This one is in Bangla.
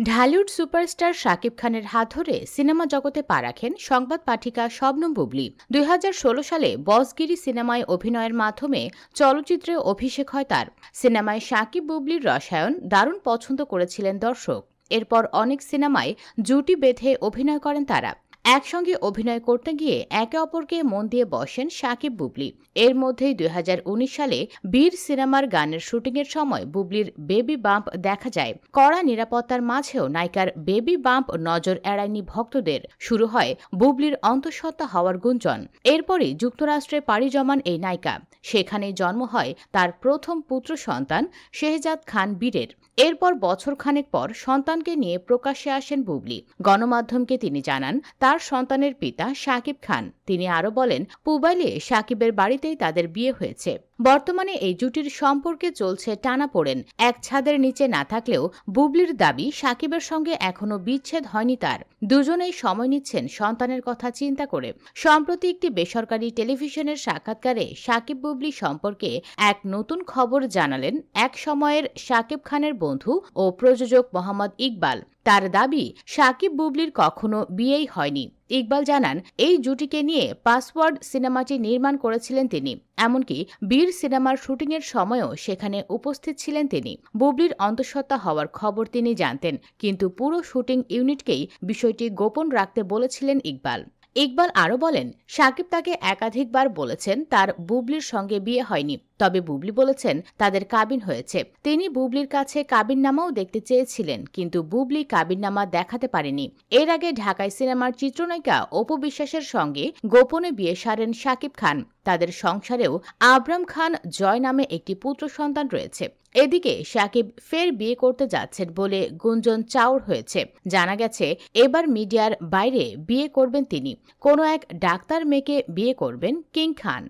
ঢালিউড সুপারস্টার শাকিব খানের হাত ধরে সিনেমা জগতে পা রাখেন সংবাদ পাঠিকা শবনম বুবলী। ২০১৬ সালে বসগিরি সিনেমায় অভিনয়ের মাধ্যমে চলচ্চিত্রে অভিষেক হয় তার। সিনেমায় শাকিব বুবলীর রসায়ন দারুণ পছন্দ করেছিলেন দর্শক। এরপর অনেক সিনেমায় জুটি বেঁধে অভিনয় করেন তারা। একসঙ্গে অভিনয় করতে গিয়ে একে অপরকে মন দিয়ে বসেন শাকিব বুবলী। এর মধ্যেই ২০১৯ সালে বীর সিনেমার গানের শুটিংয়ের সময় বুবলীর বেবি বাম্প দেখা যায়। কড়া নিরাপত্তার মাঝেও নায়িকার বেবি বাম্প নজর এড়ায়নি ভক্তদের। শুরু হয় বুবলীর অন্তঃসত্ত্বা হওয়ার গুঞ্জন। এরপরই যুক্তরাষ্ট্রে পাড়ি জমান এই নায়িকা। সেখানেই জন্ম হয় তার প্রথম পুত্র সন্তান শেহজাদ খান বীরের। এরপর বছরখানেক পর সন্তানকে নিয়ে প্রকাশ্যে আসেন বুবলী। গণমাধ্যমকে তিনি জানান তার সন্তানের পিতা শাকিব খান। তিনি আরও বলেন, পুবাইলে শাকিবের বাড়িতেই তাদের বিয়ে হয়েছে। বর্তমানে এই জুটির সম্পর্কে চলছে টানাপোড়েন। এক ছাদের নিচে না থাকলেও বুবলীর দাবি শাকিবের সঙ্গে এখনো বিচ্ছেদ হয়নি তার। দুজনেই সময় নিচ্ছেন সন্তানের কথা চিন্তা করে। সম্প্রতি একটি বেসরকারি টেলিভিশনের সাক্ষাৎকারে শাকিব বুবলী সম্পর্কে এক নতুন খবর জানালেন এক সময়ের শাকিব খানের বন্ধু ও প্রযোজক মোহাম্মদ ইকবাল। তার দাবি, শাকিব বুবলীর কখনো বিয়েই হয়নি। ইকবাল জানান, এই জুটিকে নিয়ে পাসওয়ার্ড সিনেমাটি নির্মাণ করেছিলেন তিনি। এমনকি বীর সিনেমার শুটিংয়ের সময়ও সেখানে উপস্থিত ছিলেন তিনি। বুবলীর অন্তঃসত্ত্বা হওয়ার খবর তিনি জানতেন, কিন্তু পুরো শুটিং ইউনিটকেই বিষয়টি গোপন রাখতে বলেছিলেন ইকবাল। ইকবাল আরও বলেন, শাকিব তাকে একাধিকবার বলেছেন তার বুবলীর সঙ্গে বিয়ে হয়নি, তবে বুবলী বলেছেন তাদের কাবিন হয়েছে। তিনি বুবলীর কাছে কাবিননামাও দেখতে চেয়েছিলেন, কিন্তু বুবলী কাবিননামা দেখাতে পারেনি। এর আগে ঢাকায় সিনেমার চিত্রনায়িকা অপু বিশ্বাসের সঙ্গে গোপনে বিয়ে সারেন শাকিব খান। তাদের সংসারেও আবরাম খান জয় নামে একটি পুত্র সন্তান রয়েছে। এদিকে শাকিব ফের বিয়ে করতে যাচ্ছেন বলে গুঞ্জন চাউর হয়েছে। জানা গেছে, এবার মিডিয়ার বাইরে বিয়ে করবেন তিনি। কোনো এক ডাক্তার মেয়েকে বিয়ে করবেন কিং খান।